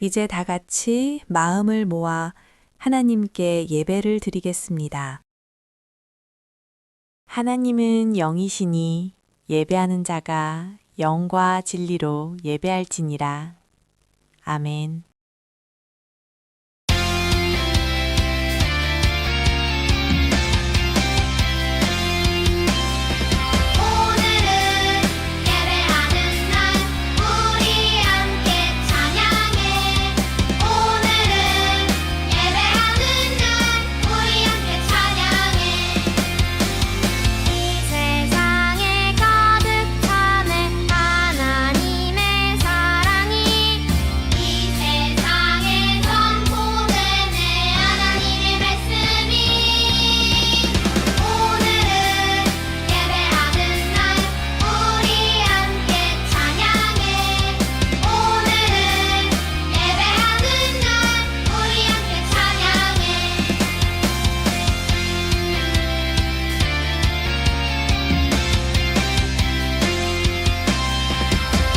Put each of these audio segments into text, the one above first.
이제 다 같이 마음을 모아 하나님께 예배를 드리겠습니다. 하나님은 영이시니 예배하는 자가 영과 진리로 예배할지니라. 아멘. 오늘은 예배하는 날 우리 함께 찬양해. 오늘은 예배하는 날 우리 함께 찬양해. 이 세상에 가득 차네 하나님의 사랑이. 이 세상에 선포되네 하나님의 말씀이. 오늘은 예배하는 날 우리 함께 찬양해. 오늘은 예배하는 날 우리 함께 찬양해.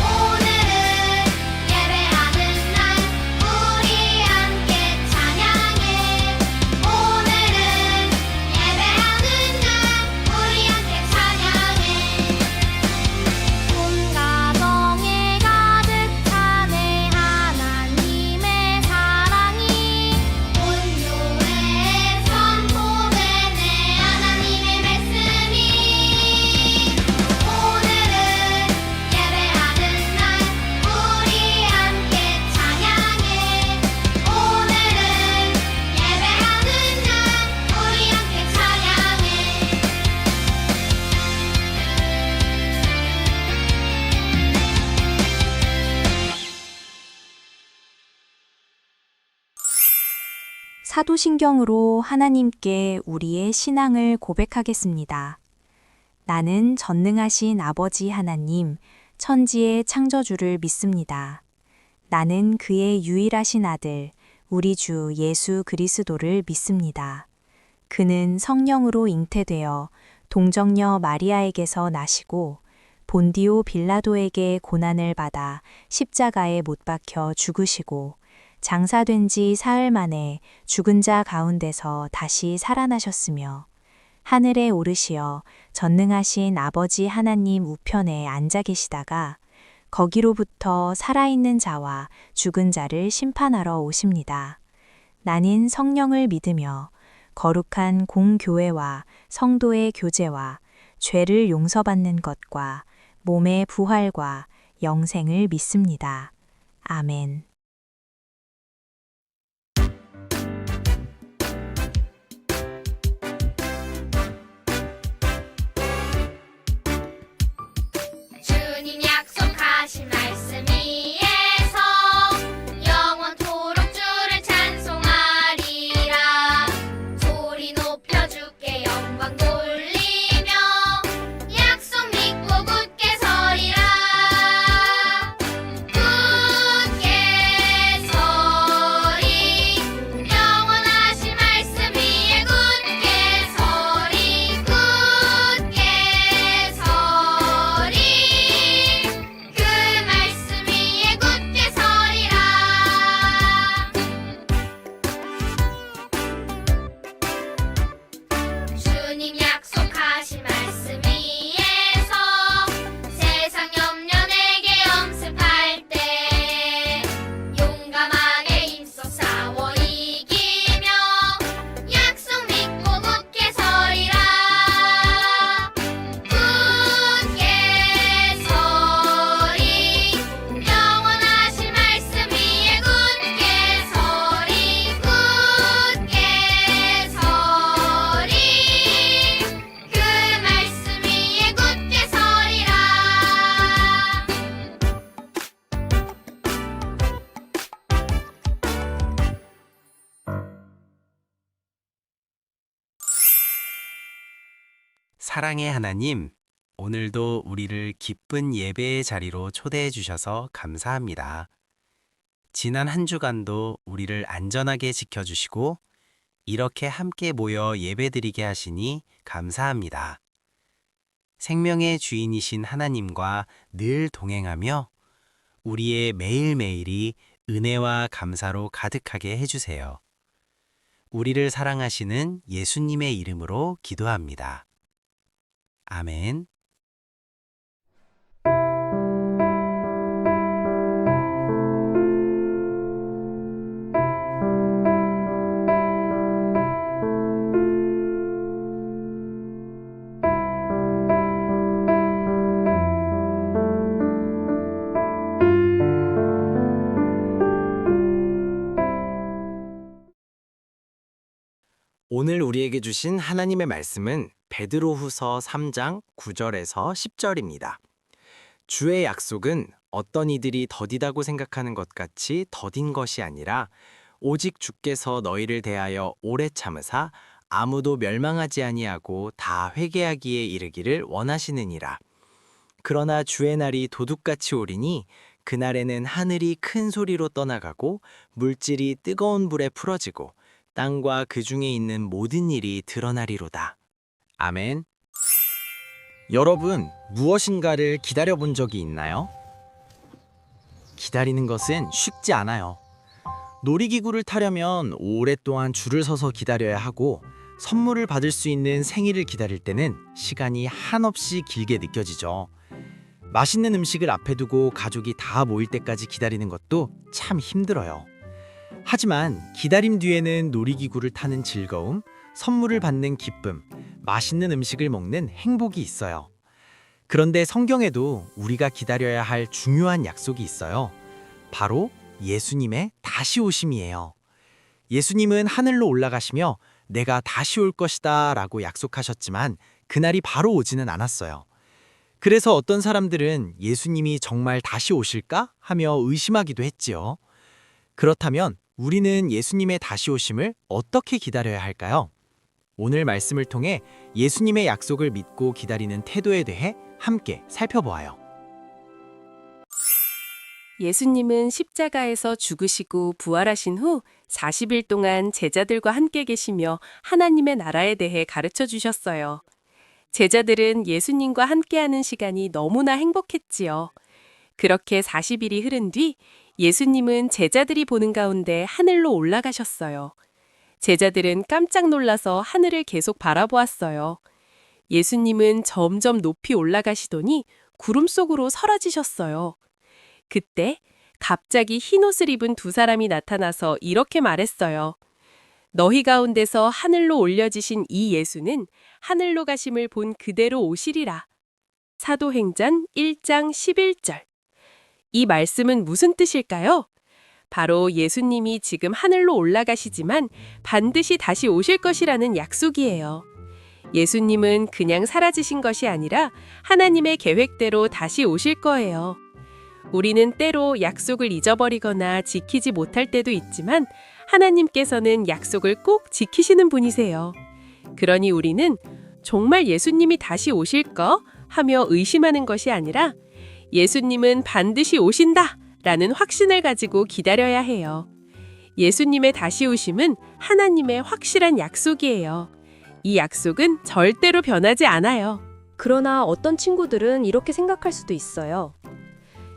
오늘은 예배하는 날 우리 함께 찬양해. 오늘은 예배하는 날 우리 함께 찬양해. 온 가정에 가득 차네 하나님의 사랑이. 온 교회에 선포되네 하나님의 말씀이. 오늘은 예배하는 날 우리 함께 찬양해. 오늘은 예배하는 날 우리 함께 찬양해. 사도신경으로 하나님께 우리의 신앙을 고백하겠습니다. 나는 전능하신 아버지 하나님, 천지의 창조주를 믿습니다. 나는 그의 유일하신 아들, 우리 주 예수 그리스도를 믿습니다. 그는 성령으로 잉태되어 동정녀 마리아에게서 나시고 본디오 빌라도에게 고난을 받아 십자가에 못 박혀 죽으시고 장사된 지 사흘 만에 죽은 자 가운데서 다시 살아나셨으며 하늘에 오르시어 전능하신 아버지 하나님 우편에 앉아 계시다가 거기로부터 살아있는 자와 죽은 자를 심판하러 오십니다. 나는 성령을 믿으며 거룩한 공교회와 성도의 교제와 죄를 용서받는 것과 몸의 부활과 영생을 믿습니다. 아멘. 주님 약속하신 말씀 위에서 영원토록 주를 찬송하리라. 소리 높여 주께 영광 돌리며 약속 믿고 굳게 서리라. 굳게 서리. 영원하신 말씀 위에 굳게 서리. 굳게 서리. 그 말씀 위에 굳게 서리라. 주님 약속하신 말씀 위에서 세상 염려 내게 엄습할 때 용감하게 힘써 싸워 이기며 약속 믿고 굳게 서리라. 굳게 서리. 영원하신 말씀 위에 굳게 서리. 굳게 서리. 그 말씀 위에 굳게 서리라. 사랑의 하나님, 오늘도 우리를 기쁜 예배의 자리로 초대해 주셔서 감사합니다. 지난 한 주간도 우리를 안전하게 지켜주시고 이렇게 함께 모여 예배드리게 하시니 감사합니다. 생명의 주인이신 하나님과 늘 동행하며 우리의 매일매일이 은혜와 감사로 가득하게 해주세요. 우리를 사랑하시는 예수님의 이름으로 기도합니다. 아멘. 오늘 우리에게 주신 하나님의 말씀은 베드로후서 3장 9절에서 10절입니다. 주의 약속은 어떤 이들이 더디다고 생각하는 것 같이 더딘 것이 아니라 오직 주께서 너희를 대하여 오래 참으사 아무도 멸망하지 아니하고 다 회개하기에 이르기를 원하시느니라. 그러나 주의 날이 도둑같이 오리니 그날에는 하늘이 큰 소리로 떠나가고 물질이 뜨거운 불에 풀어지고 땅과 그 중에 있는 모든 일이 드러나리로다. 아멘. 여러분, 무엇인가를 기다려본 적이 있나요? 기다리는 것은 쉽지 않아요. 놀이기구를 타려면 오랫동안 줄을 서서 기다려야 하고 선물을 받을 수 있는 생일을 기다릴 때는 시간이 한없이 길게 느껴지죠. 맛있는 음식을 앞에 두고 가족이 다 모일 때까지 기다리는 것도 참 힘들어요. 하지만 기다림 뒤에는 놀이기구를 타는 즐거움, 선물을 받는 기쁨, 맛있는 음식을 먹는 행복이 있어요. 그런데 성경에도 우리가 기다려야 할 중요한 약속이 있어요. 바로 예수님의 다시 오심이에요. 예수님은 하늘로 올라가시며 내가 다시 올 것이다 라고 약속하셨지만 그날이 바로 오지는 않았어요. 그래서 어떤 사람들은 예수님이 정말 다시 오실까 하며 의심하기도 했지요. 그렇다면 우리는 예수님의 다시 오심을 어떻게 기다려야 할까요? 오늘 말씀을 통해 예수님의 약속을 믿고 기다리는 태도에 대해 함께 살펴보아요. 예수님은 십자가에서 죽으시고 부활하신 후 40일 동안 제자들과 함께 계시며 하나님의 나라에 대해 가르쳐 주셨어요. 제자들은 예수님과 함께하는 시간이 너무나 행복했지요. 그렇게 40일이 흐른 뒤 예수님은 제자들이 보는 가운데 하늘로 올라가셨어요. 제자들은 깜짝 놀라서 하늘을 계속 바라보았어요. 예수님은 점점 높이 올라가시더니 구름 속으로 사라지셨어요. 그때 갑자기 흰 옷을 입은 두 사람이 나타나서 이렇게 말했어요. 너희 가운데서 하늘로 올려지신 이 예수는 하늘로 가심을 본 그대로 오시리라. 사도행전 1장 11절. 이 말씀은 무슨 뜻일까요? 바로 예수님이 지금 하늘로 올라가시지만 반드시 다시 오실 것이라는 약속이에요. 예수님은 그냥 사라지신 것이 아니라 하나님의 계획대로 다시 오실 거예요. 우리는 때로 약속을 잊어버리거나 지키지 못할 때도 있지만 하나님께서는 약속을 꼭 지키시는 분이세요. 그러니 우리는 정말 예수님이 다시 오실까 하며 의심하는 것이 아니라 예수님은 반드시 오신다 라는 확신을 가지고 기다려야 해요. 예수님의 다시 오심은 하나님의 확실한 약속이에요. 이 약속은 절대로 변하지 않아요. 그러나 어떤 친구들은 이렇게 생각할 수도 있어요.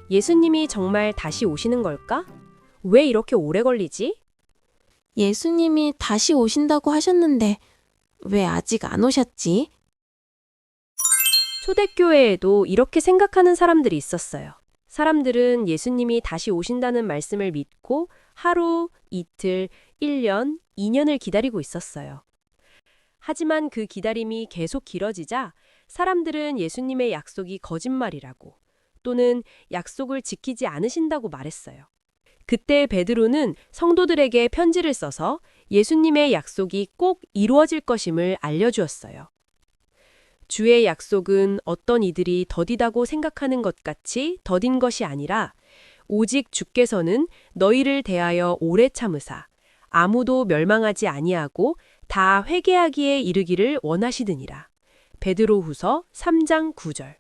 예수님이 정말 다시 오시는 걸까? 왜 이렇게 오래 걸리지? 예수님이 다시 오신다고 하셨는데 왜 아직 안 오셨지? 초대교회에도 이렇게 생각하는 사람들이 있었어요. 사람들은 예수님이 다시 오신다는 말씀을 믿고 하루, 이틀, 1년, 2년을 기다리고 있었어요. 하지만 그 기다림이 계속 길어지자 사람들은 예수님의 약속이 거짓말이라고 또는 약속을 지키지 않으신다고 말했어요. 그때 베드로는 성도들에게 편지를 써서 예수님의 약속이 꼭 이루어질 것임을 알려주었어요. 주의 약속은 어떤 이들이 더디다고 생각하는 것 같이 더딘 것이 아니라 오직 주께서는 너희를 대하여 오래 참으사 아무도 멸망하지 아니하고 다 회개하기에 이르기를 원하시느니라. 베드로후서 3장 9절.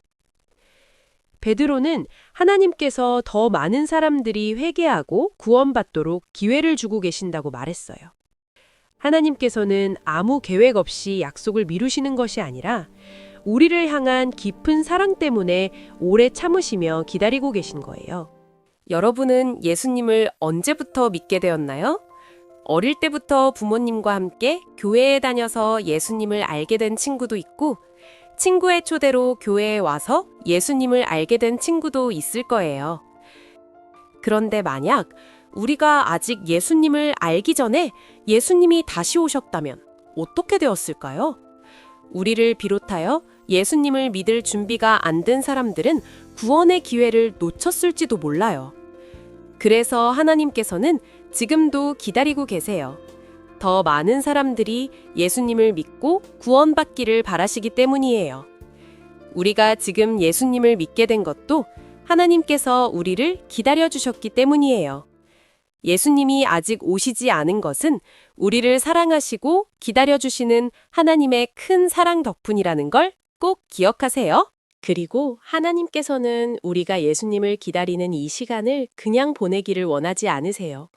베드로는 하나님께서 더 많은 사람들이 회개하고 구원받도록 기회를 주고 계신다고 말했어요. 하나님께서는 아무 계획 없이 약속을 미루시는 것이 아니라 우리를 향한 깊은 사랑 때문에 오래 참으시며 기다리고 계신 거예요. 여러분은 예수님을 언제부터 믿게 되었나요? 어릴 때부터 부모님과 함께 교회에 다녀서 예수님을 알게 된 친구도 있고, 친구의 초대로 교회에 와서 예수님을 알게 된 친구도 있을 거예요. 그런데 만약 우리가 아직 예수님을 알기 전에 예수님이 다시 오셨다면 어떻게 되었을까요? 우리를 비롯하여 예수님을 믿을 준비가 안 된 사람들은 구원의 기회를 놓쳤을지도 몰라요. 그래서 하나님께서는 지금도 기다리고 계세요. 더 많은 사람들이 예수님을 믿고 구원받기를 바라시기 때문이에요. 우리가 지금 예수님을 믿게 된 것도 하나님께서 우리를 기다려주셨기 때문이에요. 예수님이 아직 오시지 않은 것은 우리를 사랑하시고 기다려주시는 하나님의 큰 사랑 덕분이라는 걸 꼭 기억하세요. 그리고 하나님께서는 우리가 예수님을 기다리는 이 시간을 그냥 보내기를 원하지 않으세요.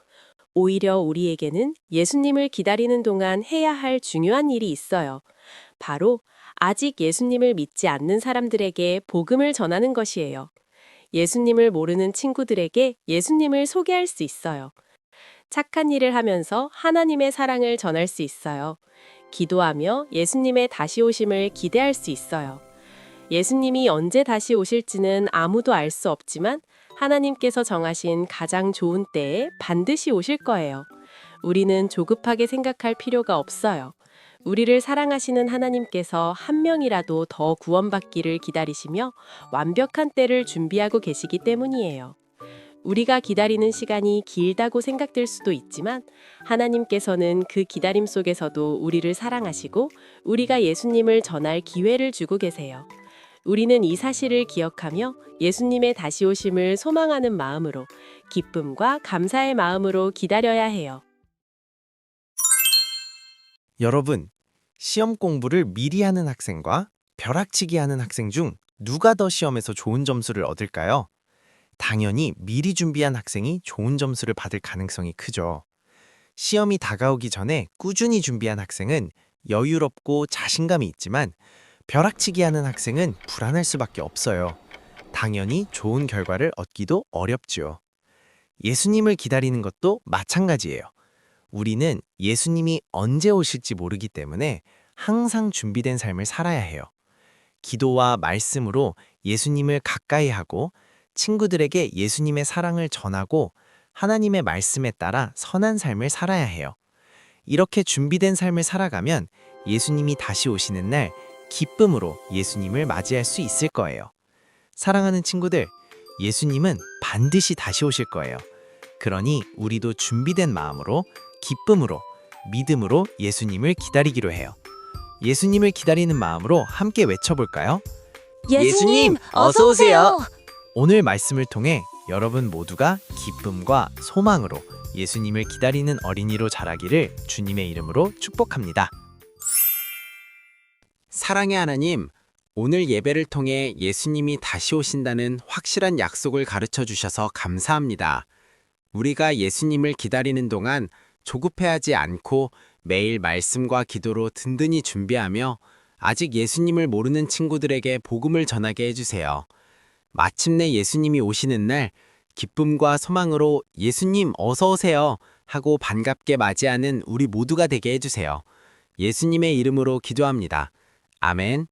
오히려 우리에게는 예수님을 기다리는 동안 해야 할 중요한 일이 있어요. 바로 아직 예수님을 믿지 않는 사람들에게 복음을 전하는 것이에요. 예수님을 모르는 친구들에게 예수님을 소개할 수 있어요. 착한 일을 하면서 하나님의 사랑을 전할 수 있어요. 기도하며 예수님의 다시 오심을 기대할 수 있어요. 예수님이 언제 다시 오실지는 아무도 알 수 없지만 하나님께서 정하신 가장 좋은 때에 반드시 오실 거예요. 우리는 조급하게 생각할 필요가 없어요. 우리를 사랑하시는 하나님께서 한 명이라도 더 구원받기를 기다리시며 완벽한 때를 준비하고 계시기 때문이에요. 우리가 기다리는 시간이 길다고 생각될 수도 있지만 하나님께서는 그 기다림 속에서도 우리를 사랑하시고 우리가 예수님을 전할 기회를 주고 계세요. 우리는 이 사실을 기억하며 예수님의 다시 오심을 소망하는 마음으로 기쁨과 감사의 마음으로 기다려야 해요. 여러분, 시험 공부를 미리 하는 학생과 벼락치기 하는 학생 중 누가 더 시험에서 좋은 점수를 얻을까요? 당연히 미리 준비한 학생이 좋은 점수를 받을 가능성이 크죠. 시험이 다가오기 전에 꾸준히 준비한 학생은 여유롭고 자신감이 있지만 벼락치기 하는 학생은 불안할 수밖에 없어요. 당연히 좋은 결과를 얻기도 어렵죠. 예수님을 기다리는 것도 마찬가지예요. 우리는 예수님이 언제 오실지 모르기 때문에 항상 준비된 삶을 살아야 해요. 기도와 말씀으로 예수님을 가까이 하고 친구들에게 예수님의 사랑을 전하고 하나님의 말씀에 따라 선한 삶을 살아야 해요. 이렇게 준비된 삶을 살아가면 예수님이 다시 오시는 날 기쁨으로 예수님을 맞이할 수 있을 거예요. 사랑하는 친구들, 예수님은 반드시 다시 오실 거예요. 그러니 우리도 준비된 마음으로 기쁨으로 믿음으로 예수님을 기다리기로 해요. 예수님을 기다리는 마음으로 함께 외쳐볼까요? 예수님, 어서 오세요. 오늘 말씀을 통해 여러분 모두가 기쁨과 소망으로 예수님을 기다리는 어린이로 자라기를 주님의 이름으로 축복합니다. 사랑의 하나님, 오늘 예배를 통해 예수님이 다시 오신다는 확실한 약속을 가르쳐 주셔서 감사합니다. 우리가 예수님을 기다리는 동안 조급해하지 않고 매일 말씀과 기도로 든든히 준비하며 아직 예수님을 모르는 친구들에게 복음을 전하게 해주세요. 마침내 예수님이 오시는 날 기쁨과 소망으로 예수님 어서 오세요 하고 반갑게 맞이하는 우리 모두가 되게 해주세요. 예수님의 이름으로 기도합니다. 아멘.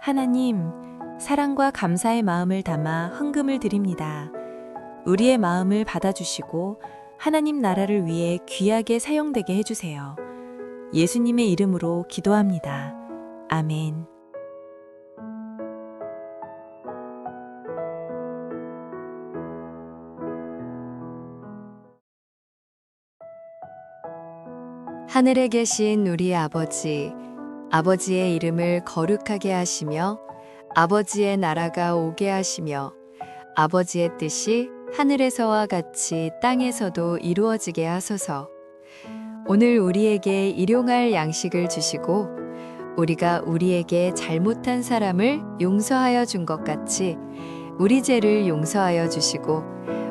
하나님, 사랑과 감사의 마음을 담아 헌금을 드립니다. 우리의 마음을 받아주시고 하나님 나라를 위해 귀하게 사용되게 해주세요. 예수님의 이름으로 기도합니다. 아멘. 하늘에 계신 우리 아버지, 아버지의 이름을 거룩하게 하시며 아버지의 나라가 오게 하시며 아버지의 뜻이 하늘에서와 같이 땅에서도 이루어지게 하소서. 오늘 우리에게 일용할 양식을 주시고 우리가 우리에게 잘못한 사람을 용서하여 준 것 같이 우리 죄를 용서하여 주시고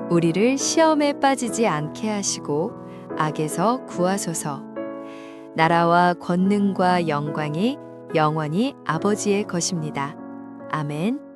우리를 시험에 빠지지 않게 하시고 악에서 구하소서. 나라와 권능과 영광이 영원히 아버지의 것입니다. 아멘.